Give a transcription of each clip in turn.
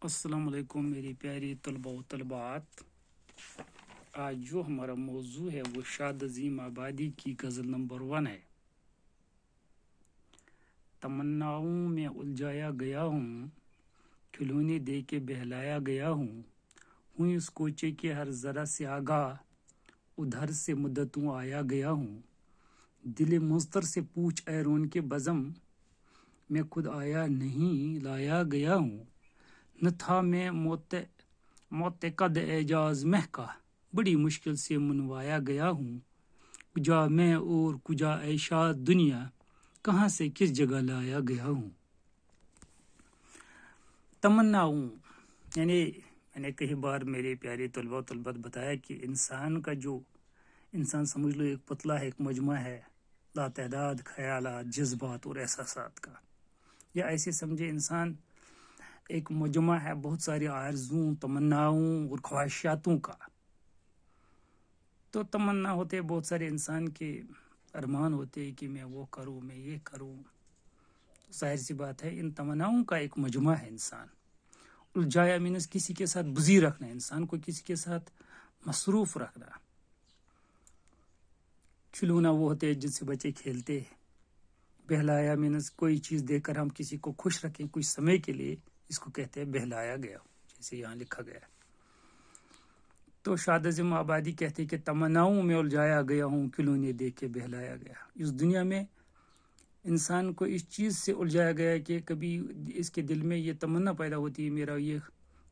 السلام علیکم میری پیاری طلباء و طلبات. آج جو ہمارا موضوع ہے وہ شاد عظیم آبادی کی غزل نمبر 1 ہے. تمناؤں میں الجھایا گیا ہوں، کھلونے دے کے بہلایا گیا ہوں اس کوچے کے ہر ذرا سے آگاہ، ادھر سے مدتوں آیا گیا ہوں. دل مضطر سے پوچھ اے رون کے بزم، میں خود آیا نہیں لایا گیا ہوں. نہ تھا میں معتقد اعجاز مہ کا، بڑی مشکل سے منوایا گیا ہوں. کجا میں اور کجا اے شاد دنیا، کہاں سے کس جگہ لایا گیا ہوں. تمناؤں یعنی میں نے کئی بار میرے پیارے طلباء و طلبات بتایا کہ انسان سمجھ لو ایک پتلا ہے، ایک مجموعہ ہے لاتعداد خیالات، جذبات اور احساسات کا. یا ایسے سمجھے انسان ایک مجموعہ ہے بہت ساری آرزوؤں، تمناؤں اور خواہشاتوں کا. تو تمنا ہوتے بہت سارے انسان کے ارمان ہوتے کہ میں وہ کروں، میں یہ کروں. ظاہر سی بات ہے ان تمناؤں کا ایک مجموعہ ہے. انسان الجھایا مینس کسی کے ساتھ بزی رکھنا، انسان کو کسی کے ساتھ مصروف رکھنا. کھلونا وہ ہوتے ہیں جن سے بچے کھیلتے ہیں. بہلایا مینس کوئی چیز دے کر ہم کسی کو خوش رکھیں کچھ سمے کے لیے، اس کو کہتے ہیں بہلایا گیا، جیسے یہاں لکھا گیا. تو شاد عظیم آبادی کہتے ہیں کہ تمناؤں میں الجھایا گیا ہوں، کھلونے دے کے بہلایا گیا. اس دنیا میں انسان کو اس چیز سے الجھایا گیا ہے کہ کبھی اس کے دل میں یہ تمنا پیدا ہوتی ہے، میرا یہ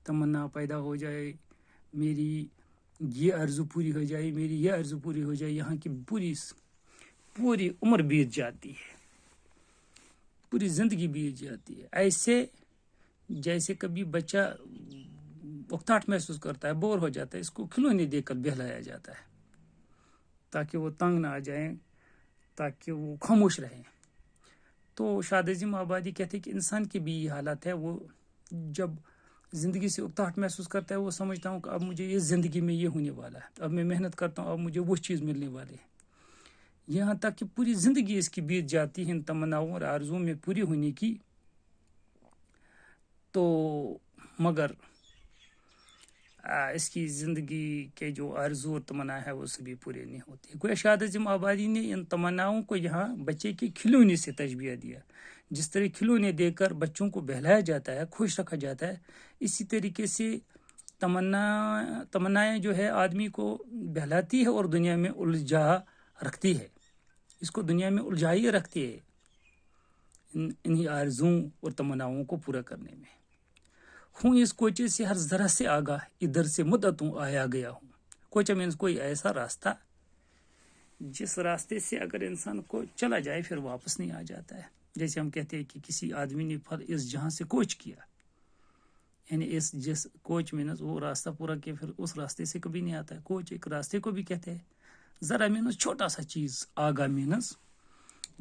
تمنا پیدا ہو جائے، میری یہ آرزو پوری ہو جائے، میری یہ آرزو پوری ہو جائے. یہاں کی پوری عمر بیت جاتی ہے، پوری زندگی بیت جاتی ہے. ایسے جیسے کبھی بچہ اکتاہٹ محسوس کرتا ہے، بور ہو جاتا ہے، اس کو کھلونے دے کر بہلایا جاتا ہے تاکہ وہ تنگ نہ آ جائیں، تاکہ وہ خاموش رہیں. تو شاد عظیم آبادی کہتے ہیں کہ انسان کی بھی یہ حالت ہے. وہ جب زندگی سے اکتاہٹ محسوس کرتا ہے، وہ سمجھتا ہوں کہ اب مجھے یہ زندگی میں یہ ہونے والا ہے، اب میں محنت کرتا ہوں، اب مجھے وہ چیز ملنے والی ہے. یہاں تک کہ پوری زندگی اس کی بیت جاتی ہے ان تمناؤں اور آرزوؤں میں پوری ہونے کی. تو مگر اس کی زندگی کے جو آرزو اور تمنا ہے وہ سبھی پورے نہیں ہوتے. گویا شاد عظیم آبادی نے ان تمناؤں کو یہاں بچے کے کھلونے سے تشبیہ دیا. جس طرح کھلونے دے کر بچوں کو بہلایا جاتا ہے، خوش رکھا جاتا ہے، اسی طریقے سے تمنائیں جو ہے آدمی کو بہلاتی ہے اور دنیا میں الجھا رکھتی ہے. اس کو دنیا میں الجھائی رکھتی ہے انہی آرزوؤں اور تمناؤں کو پورا کرنے میں. ہوں اس کوچے سے ہر ذرا سے آگاہ، ادھر سے مدتوں آیا گیا ہوں. کوچہ مینس کوئی ایسا راستہ جس راستے سے اگر انسان کو چلا جائے پھر واپس نہیں آ جاتا ہے. جیسے ہم کہتے ہیں کہ کسی آدمی نے اس جہاں سے کوچ کیا، یعنی جس کوچ مینس وہ راستہ پورا کیا، پھر اس راستے سے کبھی نہیں آتا ہے. کوچ ایک راستے کو بھی کہتے ہیں. ذرا مینس چھوٹا سا چیز، آگاہ مینس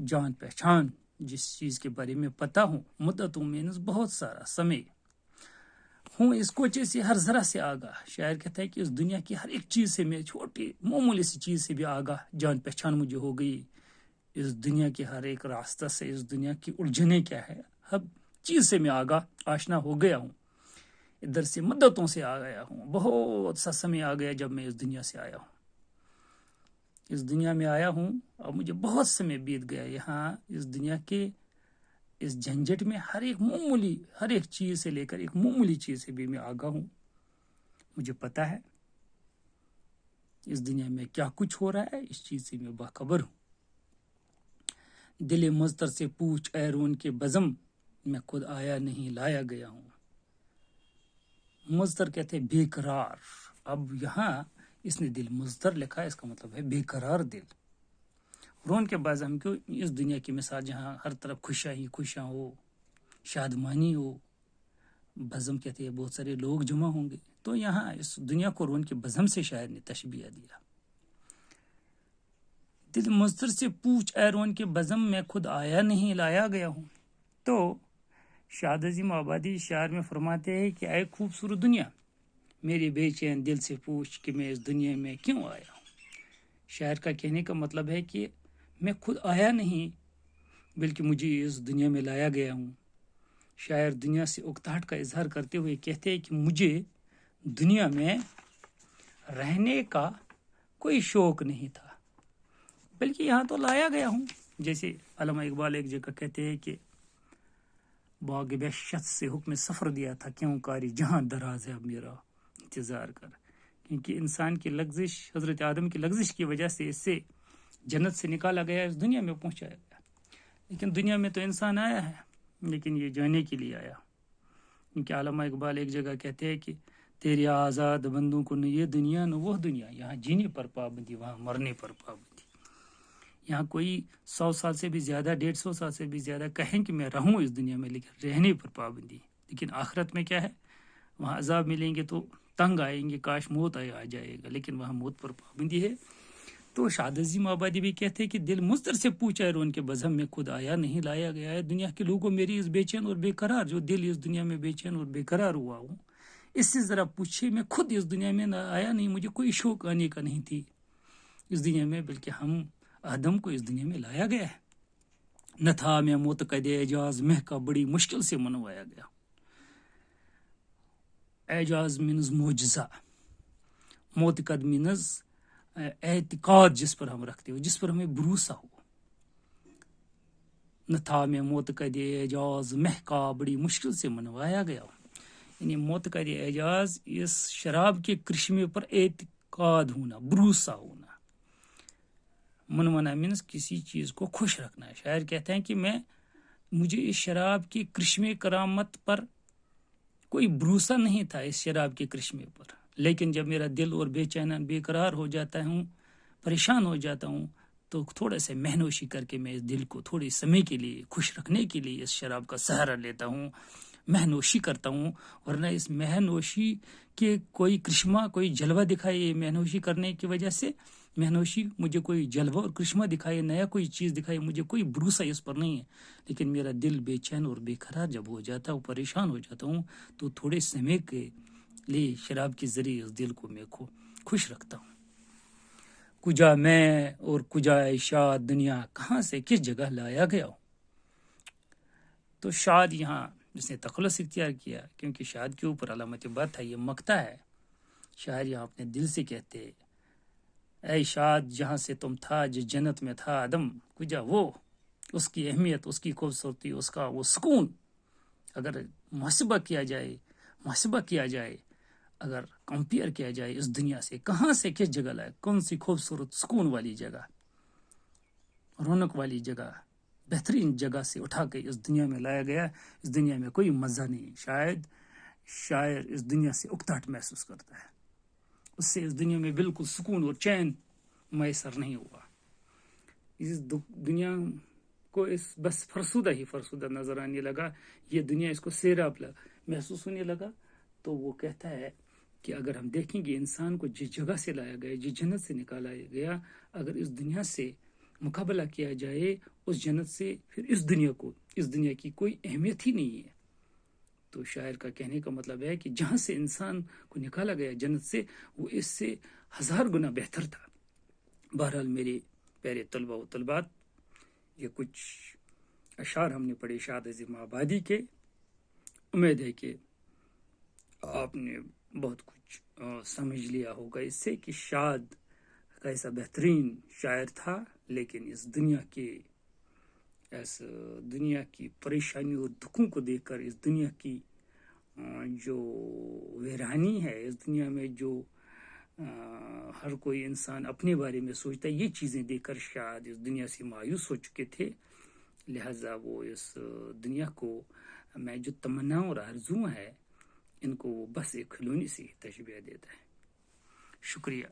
جان پہچان، جس چیز کے بارے میں پتہ ہوں. مدتوں مینس بہت سارا سمے. ہوں اس کوچے سے ہر ذرا سے آگاہ. شاعر کہتا ہے کہ اس دنیا کی ہر ایک چیز سے میں چھوٹی معمولی سی چیز سے بھی آگاہ، جان پہچان مجھے ہو گئی. اس دنیا کے ہر ایک راستہ سے، اس دنیا کی الجھنے کیا ہے، ہر چیز سے میں آگاہ آشنا ہو گیا ہوں. ادھر سے مدتوں سے آ گیا ہوں، بہت سا سمے آ گیا جب میں اس دنیا سے آیا ہوں. اس دنیا میں آیا ہوں، اب مجھے بہت سمے بیت گیا. یہاں اس دنیا کے اس جھنجٹ میں ہر ایک چیز سے لے کر ایک معمولی چیز سے بھی میں آگاہ ہوں. مجھے پتا ہے اس دنیا میں کیا کچھ ہو رہا ہے، اس چیز سے میں باخبر ہوں. دل مضطر سے پوچھ اے رون کے بزم، میں خود آیا نہیں لایا گیا ہوں. مضطر کہتے ہیں بے قرار. اب یہاں اس نے دل مضطر لکھا ہے، اس کا مطلب ہے بے قرار دل. رون کے بزم کو اس دنیا کی مثال جہاں ہر طرف خوشیاں ہو، شادمانی ہو. بزم کہتے ہیں بہت سارے لوگ جمع ہوں گے. تو یہاں اس دنیا کو رون کے بزم سے شاعر نے تشبیہ دیا. دل مضطر سے پوچھ اے رون کے بزم، میں خود آیا نہیں لایا گیا ہوں. تو شاد عظیم آبادی شاعر میں فرماتے ہیں کہ اے خوبصورت دنیا، میری بے چین دل سے پوچھ کہ میں اس دنیا میں کیوں آیا ہوں. شاعر کا کہنے کا مطلب ہے کہ میں خود آیا نہیں بلکہ مجھے اس دنیا میں لایا گیا ہوں. شاعر دنیا سے اکتاہٹ کا اظہار کرتے ہوئے کہتے ہیں کہ مجھے دنیا میں رہنے کا کوئی شوق نہیں تھا، بلکہ یہاں تو لایا گیا ہوں. جیسے علامہ اقبال ایک جگہ کہتے ہیں کہ باغ بہشت سے حکم سفر دیا تھا، کیوں کاری جہاں دراز ہے اب میرا انتظار کر. کیونکہ انسان کی لغزش، حضرت آدم کی لغزش کی وجہ سے اس سے جنت سے نکالا گیا، اس دنیا میں پہنچایا گیا. لیکن دنیا میں تو انسان آیا ہے، لیکن یہ جانے کے لیے آیا. کیونکہ علامہ اقبال ایک جگہ کہتے ہیں کہ تیری آزاد بندوں کو نہ یہ دنیا نہ وہ دنیا، یہاں جینے پر پابندی وہاں مرنے پر پابندی. یہاں کوئی 100 سال سے بھی زیادہ، 150 سال سے بھی زیادہ کہیں کہ میں رہوں اس دنیا میں، لیکن رہنے پر پابندی. لیکن آخرت میں کیا ہے؟ وہاں عذاب ملیں گے تو تنگ آئیں گے، کاش موت آ جائے گا، لیکن وہاں موت پر پابندی ہے. تو شاد عظیم آبادی بھی کہتے ہیں کہ دل مضطر سے پوچھا ہے ان کے بزم میں خود آیا نہیں لایا گیا ہے. دنیا کے لوگوں میری اس بے چین اور بے قرار، جو دل اس دنیا میں بے چین اور بے قرار ہوا ہوں، اس سے ذرا پوچھے، میں خود اس دنیا میں نہ آیا نہیں، مجھے کوئی شوق آنے کا نہیں تھی اس دنیا میں، بلکہ ہم آدم کو اس دنیا میں لایا گیا ہے. نہ تھا میں معتقد اعجاز مہ کا بڑی مشکل سے منوایا گیا. اعجاز مینز معجزہ، معتقد مینز اعتقاد جس پر ہم رکھتے ہو، جس پر ہمیں بھروسہ ہو. نہ تھا میں معتقد اعجاز مہ کا بڑی مشکل سے منوایا گیا. یعنی معتقد اعجاز اس شراب کے کرشمے پر اعتقاد ہونا، بھروسہ ہونا. منوانا مینس کسی چیز کو خوش رکھنا ہے. شاعر کہتے ہیں کہ مجھے اس شراب کے کرشمے کرامت پر کوئی بھروسہ نہیں تھا، اس شراب کے کرشمے پر. لیکن جب میرا دل اور بے چین بے قرار ہو جاتا ہوں، پریشان ہو جاتا ہوں، تو تھوڑا سا مہنوشی کر کے میں اس دل کو تھوڑے سمے کے لیے خوش رکھنے کے لیے اس شراب کا سہارا لیتا ہوں، مہنوشی کرتا ہوں. ورنہ اس مہنوشی کے کوئی کرشمہ، کوئی جلوہ دکھائے مہنوشی کرنے کی وجہ سے، مہنوشی مجھے کوئی جلوہ اور کرشمہ دکھائے، نیا کوئی چیز دکھائے، مجھے کوئی بھروسہ اس پر نہیں ہے. لیکن میرا دل بے چین اور بے قرار جب ہو جاتا ہوں، پریشان ہو جاتا ہوں، تو تھوڑے سمے کے لیے شراب کے ذریعے اس دل کو میں خوش رکھتا ہوں. کجا میں اور کجا شاد دنیا، کہاں سے کس جگہ لایا گیا ہوں. تو شاد یہاں جس نے تخلص اختیار کیا، کیونکہ شاد کے اوپر علامت بات ہے، یہ مقطع ہے. شاعر یہاں اپنے دل سے کہتے، اے شاد جہاں سے تم تھا، جس جنت میں تھا آدم، کجا وہ، اس کی اہمیت، اس کی خوبصورتی، اس کا وہ سکون، اگر محاسبہ کیا جائے، اگر کمپیئر کیا جائے اس دنیا سے، کہاں سے کس جگہ لائے، کون سی خوبصورت سکون والی جگہ، رونق والی جگہ، بہترین جگہ سے اٹھا کے اس دنیا میں لایا گیا. اس دنیا میں کوئی مزہ نہیں. شاید شاعر اس دنیا سے اکتاہٹ محسوس کرتا ہے، اس سے اس دنیا میں بالکل سکون اور چین میسر نہیں ہوا. اس دنیا کو بس فرسودہ نظر آنے لگا. یہ دنیا اس کو سیراب محسوس ہونے لگا. تو وہ کہتا ہے کہ اگر ہم دیکھیں گے انسان کو جس جگہ سے لایا گیا، جس جنت سے نکالا گیا، اگر اس دنیا سے مقابلہ کیا جائے اس جنت سے، پھر اس دنیا کی کوئی اہمیت ہی نہیں ہے. تو شاعر کا کہنے کا مطلب ہے کہ جہاں سے انسان کو نکالا گیا جنت سے، وہ اس سے 1000 گنا بہتر تھا. بہرحال میرے پیارے طلبہ و طلبات، یہ کچھ اشعار ہم نے پڑھے شاد عظیم آبادی کے. امید ہے کہ آپ نے بہت کچھ سمجھ لیا ہوگا اس سے کہ شاد کیسا بہترین شاعر تھا، لیکن اس دنیا کی پریشانی اور دکھوں کو دیکھ کر، اس دنیا کی جو ویرانی ہے، اس دنیا میں جو ہر کوئی انسان اپنے بارے میں سوچتا ہے، یہ چیزیں دیکھ کر شاید اس دنیا سے مایوس ہو چکے تھے. لہٰذا وہ اس دنیا کو میں جو تمنا اور آرزو ہے، ان کو بس ایک کھلونے سے تشبیہ دیتا ہے. شکریہ.